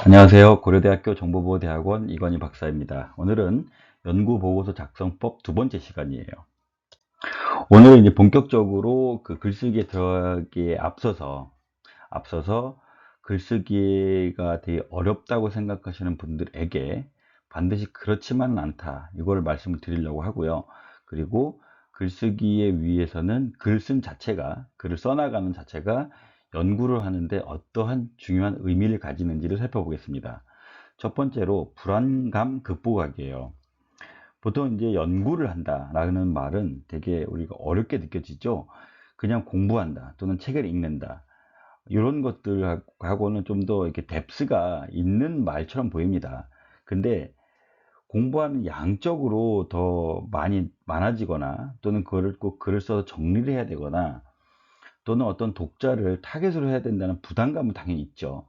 안녕하세요. 고려대학교 정보보호대학원 이건희 박사입니다. 오늘은 연구보고서 작성법 두 번째 시간이에요. 오늘은 이제 본격적으로 그 글쓰기에 들어가기에 앞서서 글쓰기가 되게 어렵다고 생각하시는 분들에게 반드시 그렇지만은 않다. 이걸 말씀을 드리려고 하고요. 그리고 글쓰기에 위해서는 글을 써나가는 자체가 연구를 하는데 어떠한 중요한 의미를 가지는지를 살펴보겠습니다. 첫 번째로 불안감 극복하기예요. 보통 이제 연구를 한다라는 말은 되게 우리가 어렵게 느껴지죠. 그냥 공부한다 또는 책을 읽는다 이런 것들하고는 좀 더 이렇게 뎁스가 있는 말처럼 보입니다. 근데 공부하는 양적으로 더 많아지거나 또는 그거를 꼭 글을 써서 정리를 해야 되거나 또는 어떤 독자를 타겟으로 해야 된다는 부담감은 당연히 있죠.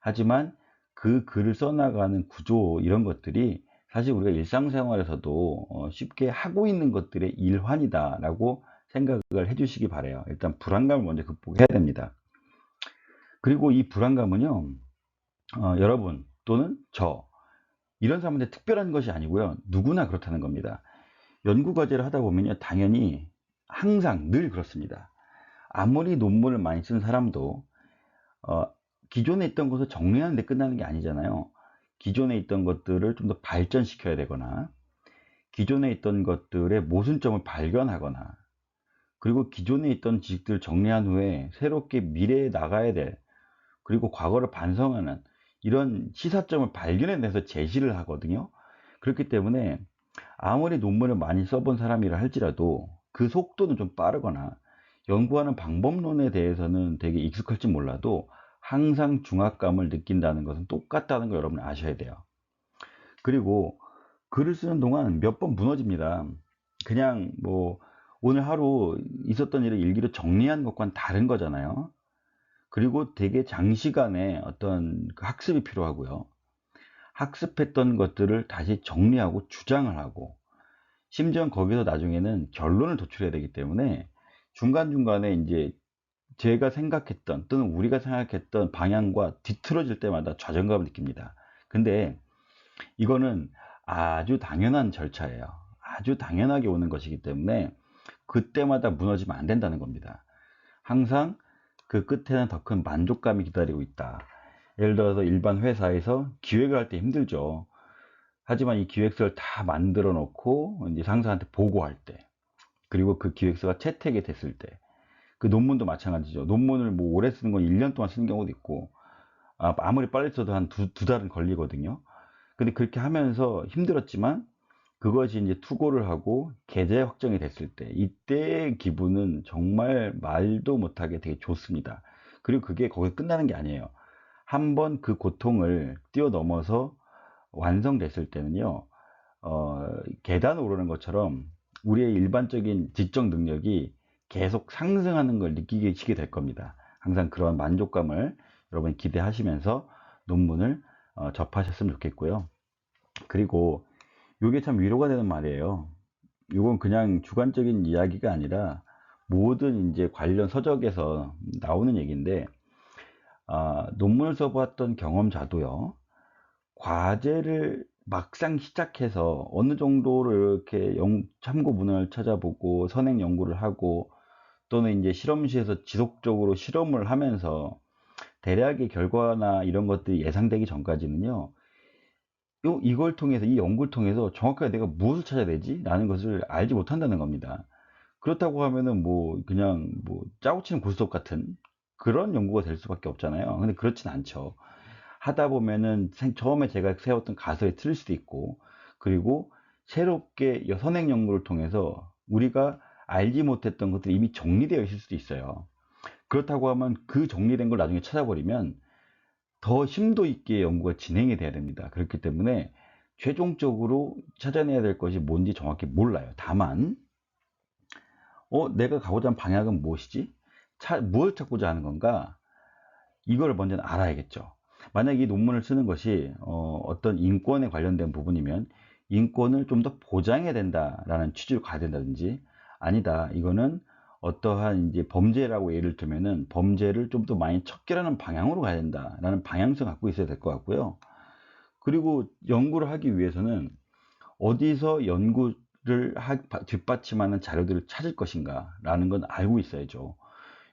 하지만 그 글을 써나가는 구조 이런 것들이 사실 우리가 일상생활에서도 쉽게 하고 있는 것들의 일환이다 라고 생각을 해 주시기 바래요. 일단 불안감을 먼저 극복해야 됩니다. 그리고 이 불안감은요, 여러분 또는 저 이런 사람한테 특별한 것이 아니고요, 누구나 그렇다는 겁니다. 연구 과제를 하다 보면요, 당연히 항상 늘 그렇습니다. 아무리 논문을 많이 쓴 사람도 어, 기존에 있던 것을 정리하는 데 끝나는 게 아니잖아요. 기존에 있던 것들을 좀 더 발전시켜야 되거나 기존에 있던 것들의 모순점을 발견하거나 그리고 기존에 있던 지식들을 정리한 후에 새롭게 미래에 나가야 될, 그리고 과거를 반성하는 이런 시사점을 발견해내서 제시를 하거든요. 그렇기 때문에 아무리 논문을 많이 써본 사람이라 할지라도 그 속도는 좀 빠르거나 연구하는 방법론에 대해서는 되게 익숙할지 몰라도 항상 중압감을 느낀다는 것은 똑같다는 걸 여러분 아셔야 돼요. 그리고 글을 쓰는 동안 몇 번 무너집니다. 그냥 뭐 오늘 하루 있었던 일을 일기로 정리한 것과는 다른 거잖아요. 그리고 되게 장시간의 어떤 그 학습이 필요하고요. 학습했던 것들을 다시 정리하고 주장을 하고 심지어 거기서 나중에는 결론을 도출해야 되기 때문에 중간중간에 이제 제가 생각했던 또는 우리가 생각했던 방향과 뒤틀어질 때마다 좌절감을 느낍니다. 근데 이거는 아주 당연한 절차예요. 아주 당연하게 오는 것이기 때문에 그때마다 무너지면 안 된다는 겁니다. 항상 그 끝에는 더 큰 만족감이 기다리고 있다. 예를 들어서 일반 회사에서 기획을 할 때 힘들죠. 하지만 이 기획서를 다 만들어 놓고 이제 상사한테 보고할 때, 그리고 그 기획서가 채택이 됐을 때, 그 논문도 마찬가지죠. 논문을 뭐 오래 쓰는 건 1년 동안 쓰는 경우도 있고, 아무리 빨리 써도 한 두 달은 걸리거든요. 근데 그렇게 하면서 힘들었지만 그것이 이제 투고를 하고 계좌 확정이 됐을 때 이때의 기분은 정말 말도 못하게 되게 좋습니다. 그리고 그게 거기서 끝나는 게 아니에요. 한번 그 고통을 뛰어넘어서 완성됐을 때는요, 계단 오르는 것처럼 우리의 일반적인 지적 능력이 계속 상승하는 걸 느끼게 될 겁니다. 항상 그런 만족감을 여러분 기대하시면서 논문을 접하셨으면 좋겠고요. 그리고 이게 참 위로가 되는 말이에요. 이건 그냥 주관적인 이야기가 아니라 모든 이제 관련 서적에서 나오는 얘기인데, 논문을 써봤던 경험자도요, 과제를 막상 시작해서 어느 정도를 이렇게 참고 문헌을 찾아보고 선행 연구를 하고 또는 이제 실험실에서 지속적으로 실험을 하면서 대략의 결과나 이런 것들이 예상되기 전까지는요, 이걸 통해서, 이 연구를 통해서 정확하게 내가 무엇을 찾아야 되지? 라는 것을 알지 못한다는 겁니다. 그렇다고 하면은 뭐 그냥 뭐 짜고 치는 고스톱 같은 그런 연구가 될 수밖에 없잖아요. 근데 그렇진 않죠. 하다 보면은 처음에 제가 세웠던 가설이 틀릴 수도 있고, 그리고 새롭게 선행 연구를 통해서 우리가 알지 못했던 것들이 이미 정리되어 있을 수도 있어요. 그렇다고 하면 그 정리된 걸 나중에 찾아버리면 더 심도 있게 연구가 진행이 돼야 됩니다. 그렇기 때문에 최종적으로 찾아내야 될 것이 뭔지 정확히 몰라요. 다만 내가 가고자 하는 방향은 무엇이지? 무엇을 찾고자 하는 건가? 이걸 먼저 알아야겠죠. 만약 이 논문을 쓰는 것이 어떤 인권에 관련된 부분이면 인권을 좀 더 보장해야 된다라는 취지로 가야 된다든지, 아니다, 이거는 어떠한 이제 범죄라고 예를 들면은 범죄를 좀 더 많이 척결하는 방향으로 가야 된다라는 방향성을 갖고 있어야 될 것 같고요. 그리고 연구를 하기 위해서는 어디서 연구를 뒷받침하는 자료들을 찾을 것인가라는 건 알고 있어야죠.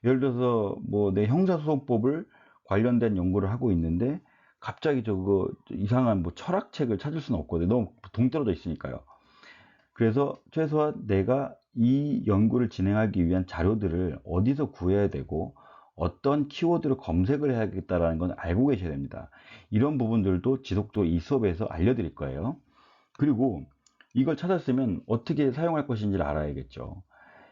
예를 들어서 뭐 내 형사소송법을 관련된 연구를 하고 있는데 갑자기 저거 이상한 뭐 철학책을 찾을 수는 없거든요. 너무 동떨어져 있으니까요. 그래서 최소한 내가 이 연구를 진행하기 위한 자료들을 어디서 구해야 되고 어떤 키워드로 검색을 해야겠다라는 건 알고 계셔야 됩니다. 이런 부분들도 지속적으로 이 수업에서 알려드릴 거예요. 그리고 이걸 찾았으면 어떻게 사용할 것인지를 알아야겠죠.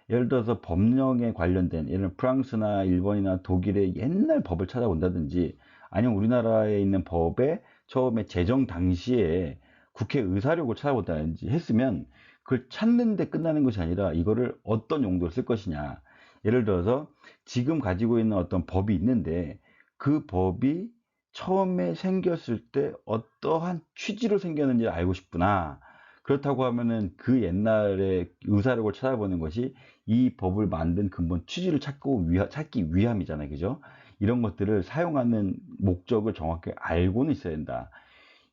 예를 들어서 법령에 관련된, 예를 들어 프랑스나 일본이나 독일의 옛날 법을 찾아본다든지, 아니면 우리나라에 있는 법에 처음에 제정 당시에 국회 의사록을 찾아본다든지 했으면 그걸 찾는데 끝나는 것이 아니라 이거를 어떤 용도로 쓸 것이냐. 예를 들어서 지금 가지고 있는 어떤 법이 있는데 그 법이 처음에 생겼을 때 어떠한 취지로 생겼는지 알고 싶구나. 그렇다고 하면은 그 옛날의 의사록을 찾아보는 것이 이 법을 만든 근본 취지를 찾기 위함이잖아요. 그죠? 이런 것들을 사용하는 목적을 정확히 알고는 있어야 된다.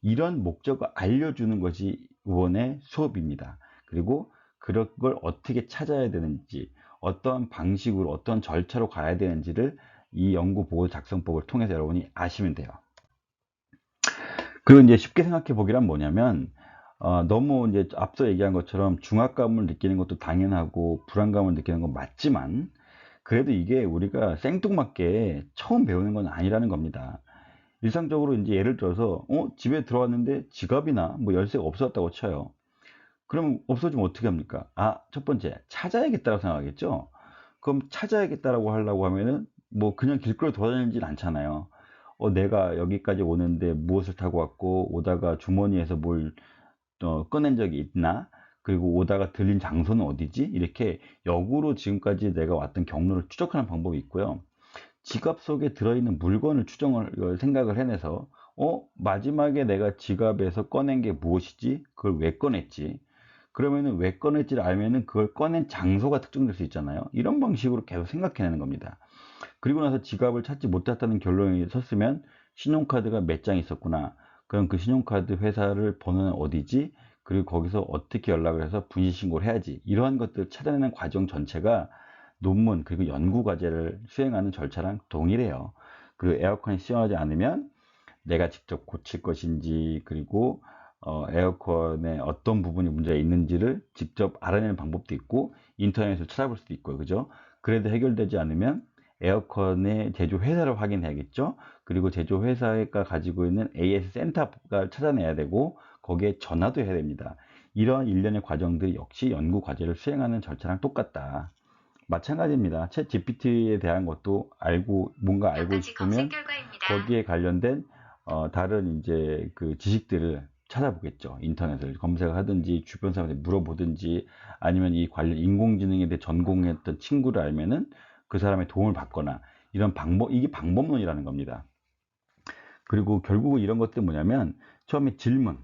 이런 목적을 알려주는 것이 이번의 수업입니다. 그리고 그런 걸 어떻게 찾아야 되는지, 어떤 방식으로, 어떤 절차로 가야 되는지를 이 연구보고 작성법을 통해서 여러분이 아시면 돼요. 그리고 이제 쉽게 생각해 보기란 뭐냐면, 너무 이제 앞서 얘기한 것처럼 중압감을 느끼는 것도 당연하고 불안감을 느끼는 건 맞지만, 그래도 이게 우리가 생뚱맞게 처음 배우는 건 아니라는 겁니다. 일상적으로 이제 예를 들어서, 집에 들어왔는데 지갑이나 뭐 열쇠가 없어졌다고 쳐요. 그럼 없어지면 어떻게 합니까? 첫 번째, 찾아야겠다고 생각하겠죠? 그럼 찾아야겠다라고 하려고 하면은 뭐 그냥 길거리 돌아다니진 않잖아요. 내가 여기까지 오는데 무엇을 타고 왔고, 오다가 주머니에서 뭘 꺼낸 적이 있나? 그리고 오다가 들린 장소는 어디지? 이렇게 역으로 지금까지 내가 왔던 경로를 추적하는 방법이 있고요. 지갑 속에 들어있는 물건을 생각을 해내서, 마지막에 내가 지갑에서 꺼낸 게 무엇이지? 그걸 왜 꺼냈지? 그러면은 왜 꺼냈지를 알면은 그걸 꺼낸 장소가 특정될 수 있잖아요. 이런 방식으로 계속 생각해내는 겁니다. 그리고 나서 지갑을 찾지 못했다는 결론이 섰으면 신용카드가 몇 장 있었구나. 그럼 그 신용카드 회사를 번호는 어디지? 그리고 거기서 어떻게 연락을 해서 분실신고를 해야지. 이러한 것들을 찾아내는 과정 전체가 논문 그리고 연구 과제를 수행하는 절차랑 동일해요. 그리고 에어컨이 시원하지 않으면 내가 직접 고칠 것인지, 그리고 에어컨에 어떤 부분이 문제가 있는지를 직접 알아내는 방법도 있고 인터넷을 찾아볼 수도 있고요. 그죠? 그래도 해결되지 않으면 에어컨의 제조 회사를 확인해야겠죠. 그리고 제조 회사가 가지고 있는 AS 센터를 찾아내야 되고 거기에 전화도 해야 됩니다. 이런 일련의 과정들이 역시 연구 과제를 수행하는 절차랑 똑같다. 마찬가지입니다. 챗 GPT에 대한 것도 뭔가 알고 싶으면 거기에 관련된 다른 이제 그 지식들을 찾아보겠죠. 인터넷을 검색을 하든지 주변 사람한테 물어보든지, 아니면 이 관련 인공지능에 대해 전공했던 친구를 알면은 그 사람의 도움을 받거나, 이게 방법론이라는 겁니다. 그리고 결국은 이런 것들 뭐냐면, 처음에 질문,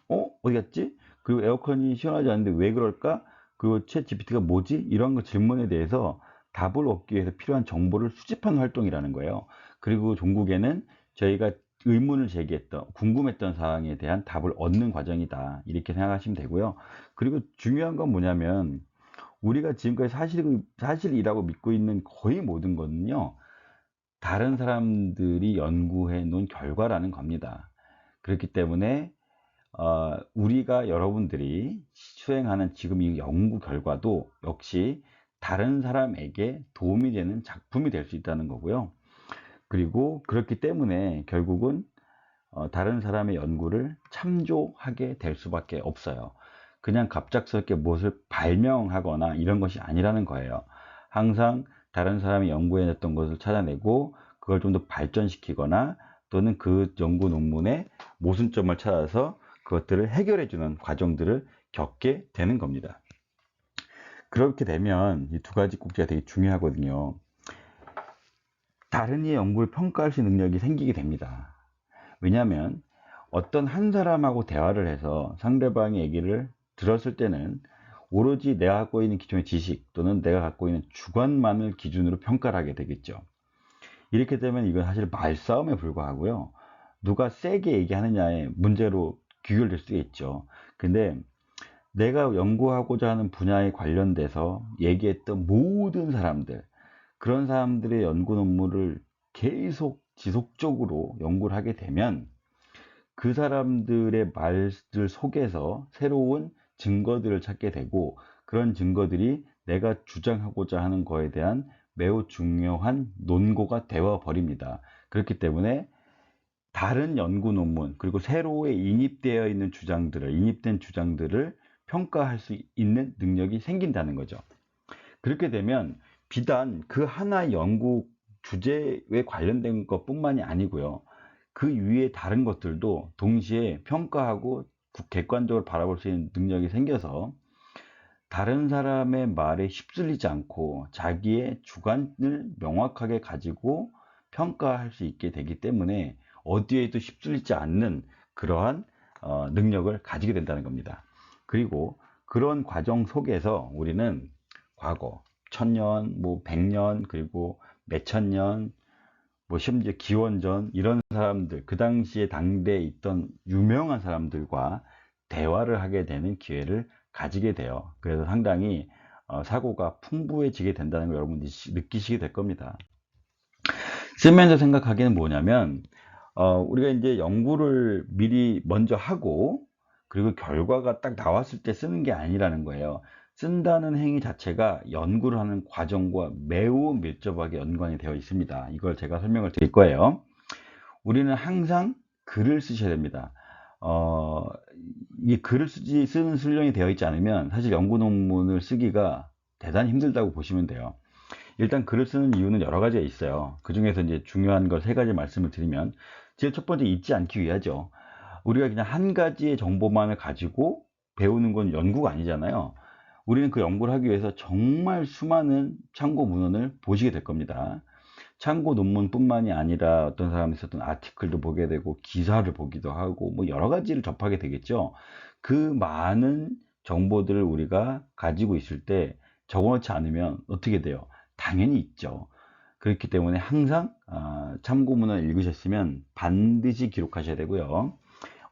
어디 갔지? 그리고 에어컨이 시원하지 않은데 왜 그럴까? 그리고 챗 GPT가 뭐지? 이런 거 질문에 대해서 답을 얻기 위해서 필요한 정보를 수집하는 활동이라는 거예요. 그리고 종국에는 저희가 의문을 제기했던, 궁금했던 사항에 대한 답을 얻는 과정이다. 이렇게 생각하시면 되고요. 그리고 중요한 건 뭐냐면, 우리가 지금까지 사실이라고 믿고 있는 거의 모든 거는요, 다른 사람들이 연구해 놓은 결과라는 겁니다. 그렇기 때문에 우리가 여러분들이 수행하는 지금 이 연구 결과도 역시 다른 사람에게 도움이 되는 작품이 될 수 있다는 거고요. 그리고 그렇기 때문에 결국은 다른 사람의 연구를 참조하게 될 수밖에 없어요. 그냥 갑작스럽게 무엇을 발명하거나 이런 것이 아니라는 거예요. 항상 다른 사람이 연구해냈던 것을 찾아내고 그걸 좀 더 발전시키거나, 또는 그 연구 논문의 모순점을 찾아서 그것들을 해결해주는 과정들을 겪게 되는 겁니다. 그렇게 되면 이 두 가지 꼭지가 되게 중요하거든요. 다른 이의 연구를 평가할 수 있는 능력이 생기게 됩니다. 왜냐하면 어떤 한 사람하고 대화를 해서 상대방의 얘기를 들었을 때는 오로지 내가 갖고 있는 기존의 지식 또는 내가 갖고 있는 주관만을 기준으로 평가를 하게 되겠죠. 이렇게 되면 이건 사실 말싸움에 불과하고요. 누가 세게 얘기하느냐의 문제로 귀결될 수가 있죠. 근데 내가 연구하고자 하는 분야에 관련돼서 얘기했던 모든 사람들, 그런 사람들의 연구 논문을 계속 지속적으로 연구를 하게 되면 그 사람들의 말들 속에서 새로운 증거들을 찾게 되고, 그런 증거들이 내가 주장하고자 하는 거에 대한 매우 중요한 논거가 되어 버립니다. 그렇기 때문에 다른 연구 논문 그리고 새로이 인입된 주장들을 평가할 수 있는 능력이 생긴다는 거죠. 그렇게 되면 비단 그 하나의 연구 주제에 관련된 것뿐만이 아니고요. 그 위에 다른 것들도 동시에 평가하고 객관적으로 바라볼 수 있는 능력이 생겨서 다른 사람의 말에 휩쓸리지 않고 자기의 주관을 명확하게 가지고 평가할 수 있게 되기 때문에 어디에도 휩쓸리지 않는 그러한 능력을 가지게 된다는 겁니다. 그리고 그런 과정 속에서 우리는 과거 1000년, 뭐 100년, 그리고 몇천 년, 뭐 심지어 기원전 이런 사람들, 그 당시에 당대에 있던 유명한 사람들과 대화를 하게 되는 기회를 가지게 돼요. 그래서 상당히 사고가 풍부해지게 된다는 걸 여러분들이 느끼시게 될 겁니다. 쓰면서 생각하기는 뭐냐면, 우리가 이제 연구를 미리 먼저 하고 그리고 결과가 딱 나왔을 때 쓰는 게 아니라는 거예요. 쓴다는 행위 자체가 연구를 하는 과정과 매우 밀접하게 연관이 되어 있습니다. 이걸 제가 설명을 드릴 거예요. 우리는 항상 글을 쓰셔야 됩니다. 어, 이 글을 쓰는 훈련이 되어 있지 않으면 사실 연구 논문을 쓰기가 대단히 힘들다고 보시면 돼요. 일단 글을 쓰는 이유는 여러 가지가 있어요. 그 중에서 이제 중요한 걸 세 가지 말씀을 드리면, 제일 첫 번째, 잊지 않기 위하죠. 우리가 그냥 한 가지의 정보만을 가지고 배우는 건 연구가 아니잖아요. 우리는 그 연구를 하기 위해서 정말 수많은 참고 문헌을 보시게 될 겁니다. 참고 논문뿐만이 아니라 어떤 사람이 썼던 아티클도 보게 되고 기사를 보기도 하고 뭐 여러 가지를 접하게 되겠죠. 그 많은 정보들을 우리가 가지고 있을 때 적어놓지 않으면 어떻게 돼요? 당연히 있죠. 그렇기 때문에 항상 참고문헌을 읽으셨으면 반드시 기록하셔야 되고요.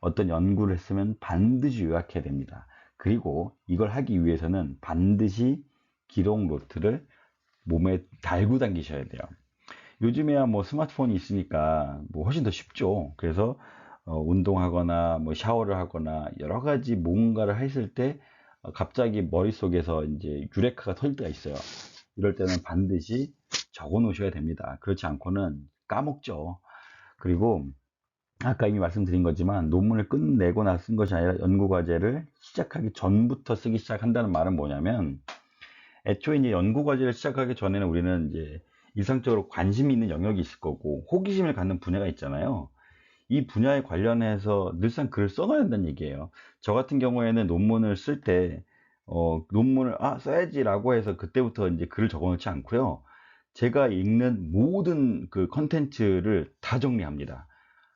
어떤 연구를 했으면 반드시 요약해야 됩니다. 그리고 이걸 하기 위해서는 반드시 기록 노트를 몸에 달고 다니셔야 돼요. 요즘에야 뭐 스마트폰이 있으니까 뭐 훨씬 더 쉽죠. 그래서 운동하거나 뭐 샤워를 하거나 여러 가지 뭔가를 했을 때 갑자기 머릿속에서 이제 유레카가 터질 때가 있어요. 이럴 때는 반드시 적어 놓으셔야 됩니다. 그렇지 않고는 까먹죠. 그리고 아까 이미 말씀드린 거지만 논문을 끝내고 나서 쓴 것이 아니라 연구 과제를 시작하기 전부터 쓰기 시작한다는 말은 뭐냐면, 애초에 이제 연구 과제를 시작하기 전에는 우리는 이제 일상적으로 관심이 있는 영역이 있을 거고 호기심을 갖는 분야가 있잖아요. 이 분야에 관련해서 늘상 글을 써놔야 된다는 얘기예요. 저 같은 경우에는 논문을 쓸 때 논문을 써야지라고 해서 그때부터 이제 글을 적어놓지 않고요. 제가 읽는 모든 그 컨텐츠를 다 정리합니다.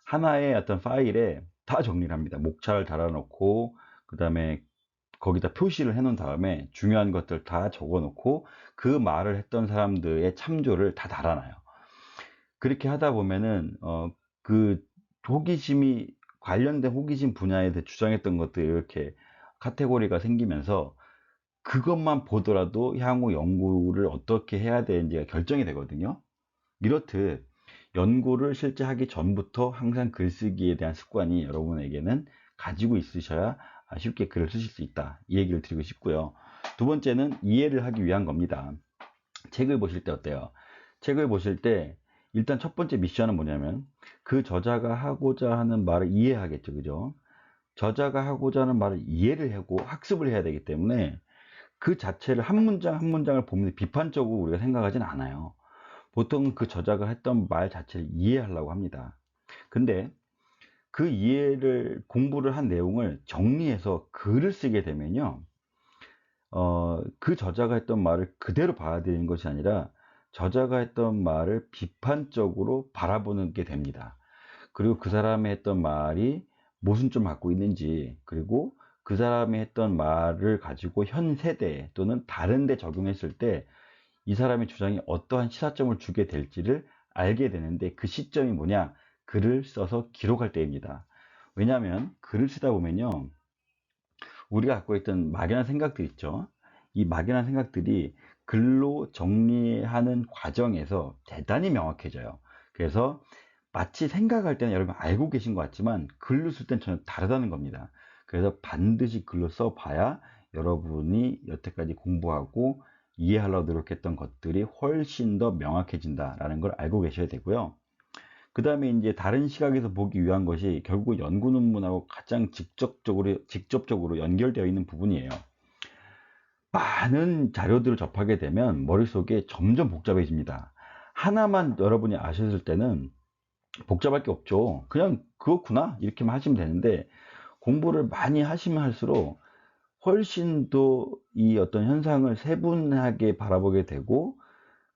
하나의 어떤 파일에 다 정리를 합니다. 목차를 달아놓고 그 다음에 거기다 표시를 해 놓은 다음에 중요한 것들 다 적어 놓고 그 말을 했던 사람들의 참조를 다 달아놔요. 그렇게 하다 보면은 그 호기심이 관련된 호기심 분야에 대해 주장했던 것들이 이렇게 카테고리가 생기면서 그것만 보더라도 향후 연구를 어떻게 해야 되는지가 결정이 되거든요. 이렇듯 연구를 실제 하기 전부터 항상 글쓰기에 대한 습관이 여러분에게는 가지고 있으셔야 쉽게 글을 쓰실 수 있다, 이 얘기를 드리고 싶고요. 두 번째는 이해를 하기 위한 겁니다. 책을 보실 때 어때요? 책을 보실 때 일단 첫 번째 미션은 뭐냐면 그 저자가 하고자 하는 말을 이해하겠죠, 그죠? 저자가 하고자 하는 말을 이해를 하고 학습을 해야 되기 때문에 그 자체를 한 문장 한 문장을 보면서 비판적으로 우리가 생각하진 않아요. 보통 그 저자가 했던 말 자체를 이해하려고 합니다. 근데 그 이해를 공부를 한 내용을 정리해서 글을 쓰게 되면요, 그 저자가 했던 말을 그대로 받아들이는 것이 아니라 저자가 했던 말을 비판적으로 바라보는 게 됩니다. 그리고 그 사람이 했던 말이 모순점 갖고 있는지, 그리고 그 사람이 했던 말을 가지고 현 세대 또는 다른 데 적용했을 때 이 사람의 주장이 어떠한 시사점을 주게 될지를 알게 되는데, 그 시점이 뭐냐? 글을 써서 기록할 때입니다. 왜냐하면 글을 쓰다 보면요, 우리가 갖고 있던 막연한 생각들 있죠. 이 막연한 생각들이 글로 정리하는 과정에서 대단히 명확해져요. 그래서 마치 생각할 때는 여러분 알고 계신 것 같지만 글로 쓸 땐 전혀 다르다는 겁니다. 그래서 반드시 글로 써봐야 여러분이 여태까지 공부하고 이해하려고 노력했던 것들이 훨씬 더 명확해진다라는 걸 알고 계셔야 되고요. 그 다음에 이제 다른 시각에서 보기 위한 것이 결국 연구 논문하고 가장 직접적으로 연결되어 있는 부분이에요. 많은 자료들을 접하게 되면 머릿속에 점점 복잡해집니다. 하나만 여러분이 아셨을 때는 복잡할 게 없죠. 그냥 그렇구나 이렇게만 하시면 되는데, 공부를 많이 하시면 할수록 훨씬 더 이 어떤 현상을 세분하게 바라보게 되고,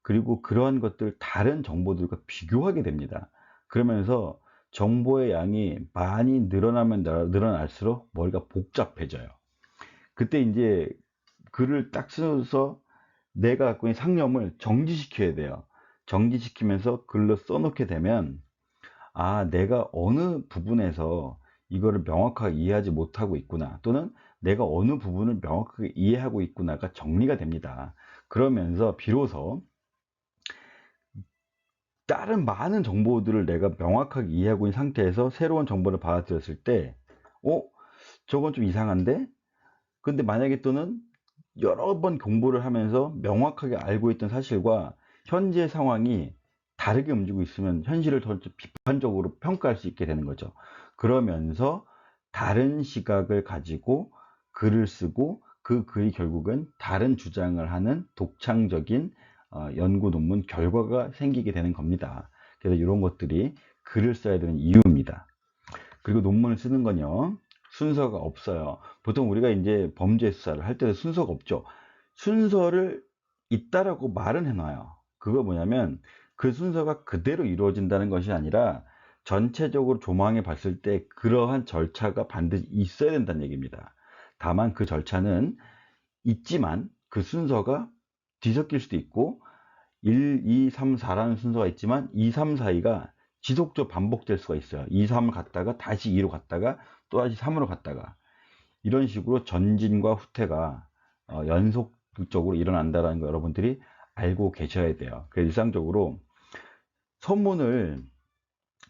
그리고 그러한 것들 다른 정보들과 비교하게 됩니다. 그러면서 정보의 양이 많이 늘어나면 늘어날수록 머리가 복잡해져요. 그때 이제 글을 딱 써서 내가 갖고 있는 상념을 정지시켜야 돼요. 정지시키면서 글로 써놓게 되면, 아, 내가 어느 부분에서 이거를 명확하게 이해하지 못하고 있구나, 또는 내가 어느 부분을 명확하게 이해하고 있구나가 정리가 됩니다. 그러면서 비로소 다른 많은 정보들을 내가 명확하게 이해하고 있는 상태에서 새로운 정보를 받아들였을 때, 어? 저건 좀 이상한데? 근데 만약에 또는 여러 번 공부를 하면서 명확하게 알고 있던 사실과 현재 상황이 다르게 움직이고 있으면 현실을 더 비판적으로 평가할 수 있게 되는 거죠. 그러면서 다른 시각을 가지고 글을 쓰고, 그 글이 결국은 다른 주장을 하는 독창적인 연구 논문 결과가 생기게 되는 겁니다. 그래서 이런 것들이 글을 써야 되는 이유입니다. 그리고 논문을 쓰는 건요, 순서가 없어요. 보통 우리가 이제 범죄 수사를 할 때도 순서가 없죠. 순서를 있다라고 말은 해놔요. 그거 뭐냐면 그 순서가 그대로 이루어진다는 것이 아니라 전체적으로 조망해 봤을 때 그러한 절차가 반드시 있어야 된다는 얘기입니다. 다만 그 절차는 있지만 그 순서가 뒤섞일 수도 있고, 1, 2, 3, 4라는 순서가 있지만 2, 3, 4가 지속적으로 반복될 수가 있어요. 2, 3을 갔다가 다시 2로 갔다가 또 다시 3으로 갔다가, 이런 식으로 전진과 후퇴가 연속적으로 일어난다는 거 여러분들이 알고 계셔야 돼요. 그래서 일상적으로 서문을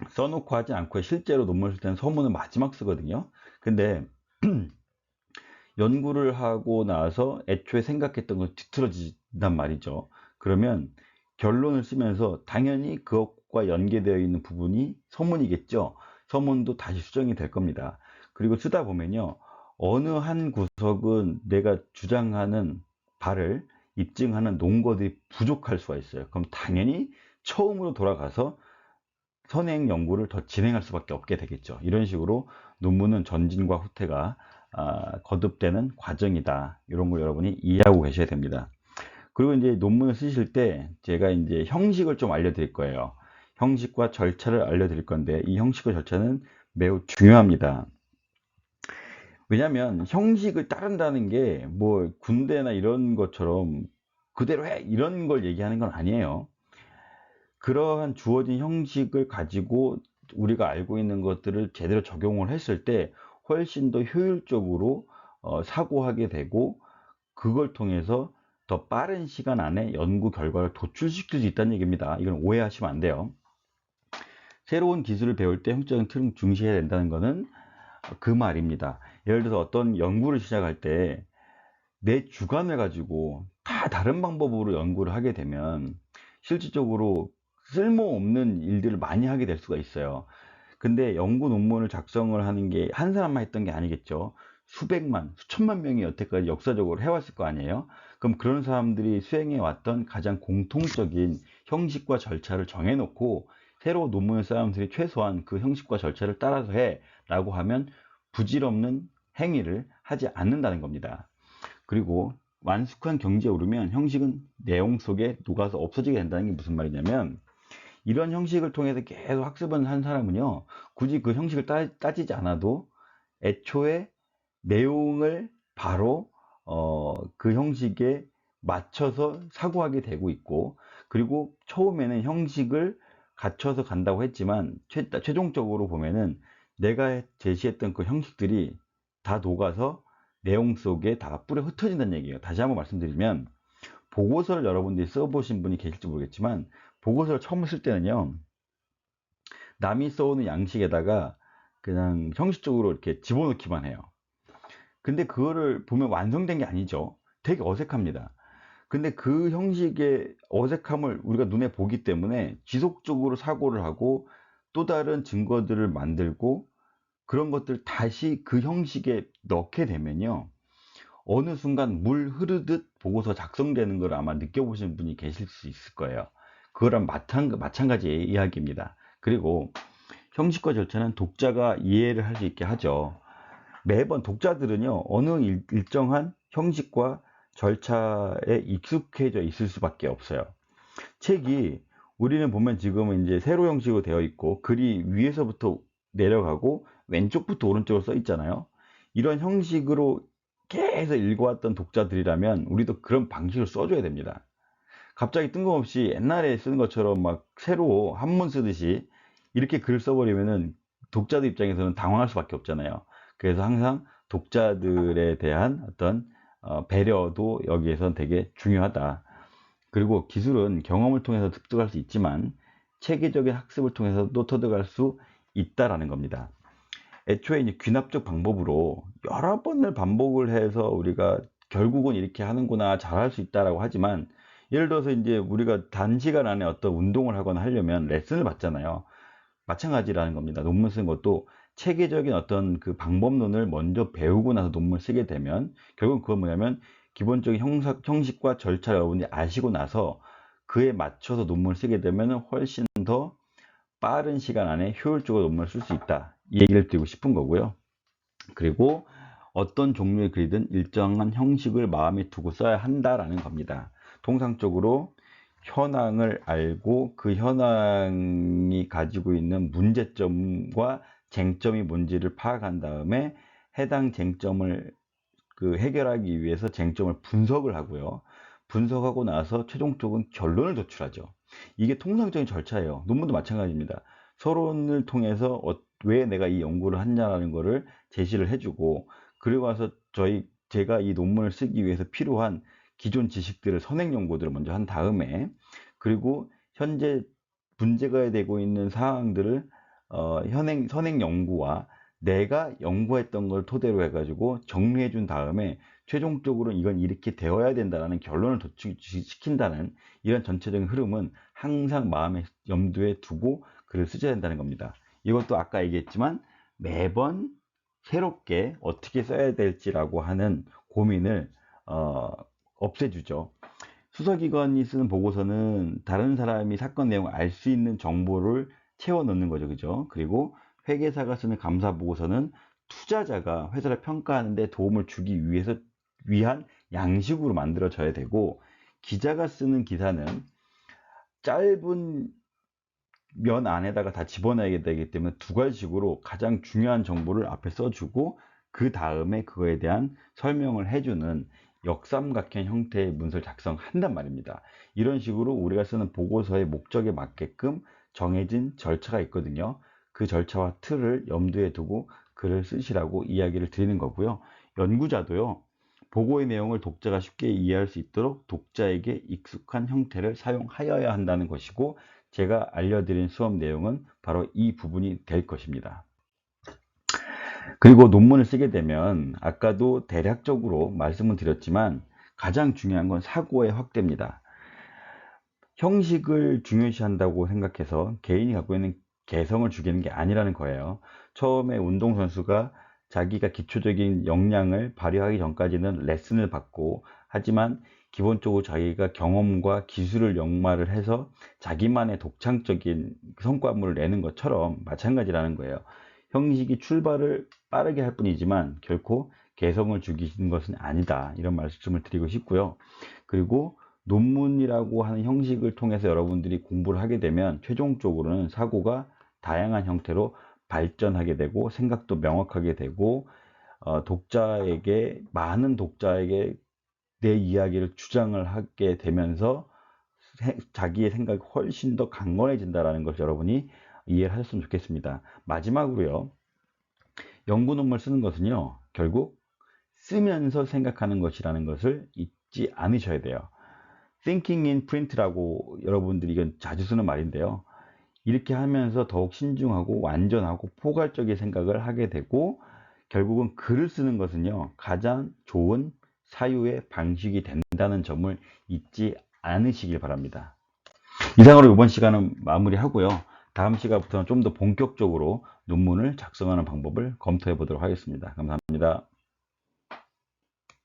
써놓고 하지 않고 실제로 논문을 쓸 때는 서문을 마지막 쓰거든요. 근데 연구를 하고 나서 애초에 생각했던 건 뒤틀어진단 말이죠. 그러면 결론을 쓰면서 당연히 그것과 연계되어 있는 부분이 서문이겠죠. 서문도 다시 수정이 될 겁니다. 그리고 쓰다 보면요, 어느 한 구석은 내가 주장하는 바를 입증하는 논거들이 부족할 수가 있어요. 그럼 당연히 처음으로 돌아가서 선행 연구를 더 진행할 수밖에 없게 되겠죠. 이런 식으로 논문은 전진과 후퇴가 거듭되는 과정이다. 이런 걸 여러분이 이해하고 계셔야 됩니다. 그리고 이제 논문을 쓰실 때 제가 이제 형식을 좀 알려드릴 거예요. 형식과 절차를 알려드릴 건데, 이 형식과 절차는 매우 중요합니다. 왜냐하면 형식을 따른다는 게 뭐 군대나 이런 것처럼 그대로 해 이런 걸 얘기하는 건 아니에요. 그러한 주어진 형식을 가지고 우리가 알고 있는 것들을 제대로 적용을 했을 때 훨씬 더 효율적으로 사고하게 되고, 그걸 통해서 더 빠른 시간 안에 연구 결과를 도출시킬 수 있다는 얘기입니다. 이건 오해하시면 안 돼요. 새로운 기술을 배울 때 형적인 틀을 중시해야 된다는 것은 그 말입니다. 예를 들어서 어떤 연구를 시작할 때 내 주관을 가지고 다 다른 방법으로 연구를 하게 되면 실질적으로 쓸모없는 일들을 많이 하게 될 수가 있어요. 근데 연구 논문을 작성을 하는 게 한 사람만 했던 게 아니겠죠. 수백만, 수천만 명이 여태까지 역사적으로 해왔을 거 아니에요. 그럼 그런 사람들이 수행해 왔던 가장 공통적인 형식과 절차를 정해놓고 새로 논문을 쓴 사람들이 최소한 그 형식과 절차를 따라서 해 라고 하면 부질없는 행위를 하지 않는다는 겁니다. 그리고 완숙한 경지에 오르면 형식은 내용 속에 녹아서 없어지게 된다는 게 무슨 말이냐면, 이런 형식을 통해서 계속 학습을 한 사람은요, 굳이 그 형식을 따지지 않아도 애초에 내용을 바로 그 형식에 맞춰서 사고하게 되고 있고, 그리고 처음에는 형식을 갖춰서 간다고 했지만 최종적으로 보면은 내가 제시했던 그 형식들이 다 녹아서 내용 속에 다 뿌려 흩어진다는 얘기예요. 다시 한번 말씀드리면, 보고서를 여러분들이 써보신 분이 계실지 모르겠지만, 보고서를 처음 쓸 때는요, 남이 써오는 양식에다가 그냥 형식적으로 이렇게 집어넣기만 해요. 근데 그거를 보면 완성된 게 아니죠. 되게 어색합니다. 근데 그 형식의 어색함을 우리가 눈에 보기 때문에 지속적으로 사고를 하고 또 다른 증거들을 만들고 그런 것들 다시 그 형식에 넣게 되면요, 어느 순간 물 흐르듯 보고서 작성되는 걸 아마 느껴보신 분이 계실 수 있을 거예요. 그거랑 마찬가지의 이야기입니다. 그리고 형식과 절차는 독자가 이해를 할 수 있게 하죠. 매번 독자들은요, 어느 일정한 형식과 절차에 익숙해져 있을 수밖에 없어요. 책이, 우리는 보면 지금은 이제 세로 형식으로 되어 있고 글이 위에서부터 내려가고 왼쪽부터 오른쪽으로 써 있잖아요. 이런 형식으로 계속 읽어왔던 독자들이라면 우리도 그런 방식을 써줘야 됩니다. 갑자기 뜬금없이 옛날에 쓰는 것처럼 막 새로 한문 쓰듯이 이렇게 글 써버리면은 독자들 입장에서는 당황할 수밖에 없잖아요. 그래서 항상 독자들에 대한 어떤 배려도 여기에선 되게 중요하다. 그리고 기술은 경험을 통해서 습득할 수 있지만 체계적인 학습을 통해서도 터득할 수 있다라는 겁니다. 애초에 이제 귀납적 방법으로 여러 번을 반복을 해서 우리가 결국은 이렇게 하는구나, 잘할 수 있다라고 하지만, 예를 들어서 이제 우리가 단시간 안에 어떤 운동을 하거나 하려면 레슨을 받잖아요. 마찬가지라는 겁니다. 논문 쓰는 것도 체계적인 어떤 그 방법론을 먼저 배우고 나서 논문을 쓰게 되면 결국 그건 뭐냐면, 기본적인 형식과 절차를 여러분이 아시고 나서 그에 맞춰서 논문을 쓰게 되면 훨씬 더 빠른 시간 안에 효율적으로 논문을 쓸 수 있다, 이 얘기를 드리고 싶은 거고요. 그리고 어떤 종류의 글이든 일정한 형식을 마음에 두고 써야 한다라는 겁니다. 통상적으로 현황을 알고 그 현황이 가지고 있는 문제점과 쟁점이 뭔지를 파악한 다음에 해당 쟁점을 해결하기 위해서 쟁점을 분석을 하고요. 분석하고 나서 최종적인 결론을 도출하죠. 이게 통상적인 절차예요. 논문도 마찬가지입니다. 서론을 통해서 왜 내가 이 연구를 했냐라는 거를 제시를 해주고, 그리고 와서 제가 이 논문을 쓰기 위해서 필요한 기존 지식들을, 선행 연구들을 먼저 한 다음에, 그리고 현재 문제가 되고 있는 사항들을 선행 연구와 내가 연구했던 걸 토대로 해가지고 정리해 준 다음에 최종적으로 이건 이렇게 되어야 된다라는 결론을 도출시킨다는 이런 전체적인 흐름은 항상 마음에 염두에 두고 글을 쓰셔야 된다는 겁니다. 이것도 아까 얘기했지만 매번 새롭게 어떻게 써야 될지라고 하는 고민을 없애주죠. 수사기관이 쓰는 보고서는 다른 사람이 사건 내용을 알 수 있는 정보를 채워 넣는 거죠. 그죠? 그리고 회계사가 쓰는 감사 보고서는 투자자가 회사를 평가하는 데 도움을 주기 위한 양식으로 만들어져야 되고, 기자가 쓰는 기사는 짧은 면 안에다가 다 집어넣어야 되기 때문에 두 가지식으로 가장 중요한 정보를 앞에 써주고 그 다음에 그거에 대한 설명을 해주는 역삼각형 형태의 문서를 작성한단 말입니다. 이런 식으로 우리가 쓰는 보고서의 목적에 맞게끔 정해진 절차가 있거든요. 그 절차와 틀을 염두에 두고 글을 쓰시라고 이야기를 드리는 거고요. 연구자도요, 보고의 내용을 독자가 쉽게 이해할 수 있도록 독자에게 익숙한 형태를 사용하여야 한다는 것이고, 제가 알려드린 수업 내용은 바로 이 부분이 될 것입니다. 그리고 논문을 쓰게 되면 아까도 대략적으로 말씀을 드렸지만 가장 중요한 건 사고의 확대입니다. 형식을 중요시한다고 생각해서 개인이 갖고 있는 개성을 죽이는 게 아니라는 거예요. 처음에 운동선수가 자기가 기초적인 역량을 발휘하기 전까지는 레슨을 받고, 하지만 기본적으로 자기가 경험과 기술을 연마를 해서 자기만의 독창적인 성과물을 내는 것처럼 마찬가지라는 거예요. 형식이 출발을 빠르게 할 뿐이지만 결코 개성을 죽이는 것은 아니다, 이런 말씀을 드리고 싶고요. 그리고 논문이라고 하는 형식을 통해서 여러분들이 공부를 하게 되면 최종적으로는 사고가 다양한 형태로 발전하게 되고 생각도 명확하게 되고 독자에게, 많은 독자에게 내 이야기를 주장을 하게 되면서 자기의 생각이 훨씬 더 강건해진다는 것을 여러분이 이해를 하셨으면 좋겠습니다. 마지막으로요, 연구 논문을 쓰는 것은요, 결국 쓰면서 생각하는 것이라는 것을 잊지 않으셔야 돼요. Thinking in print라고 여러분들이 이건 자주 쓰는 말인데요. 이렇게 하면서 더욱 신중하고 완전하고 포괄적인 생각을 하게 되고, 결국은 글을 쓰는 것은요, 가장 좋은 사유의 방식이 된다는 점을 잊지 않으시길 바랍니다. 이상으로 이번 시간은 마무리하고요. 다음 시간부터는 좀 더 본격적으로 논문을 작성하는 방법을 검토해 보도록 하겠습니다. 감사합니다.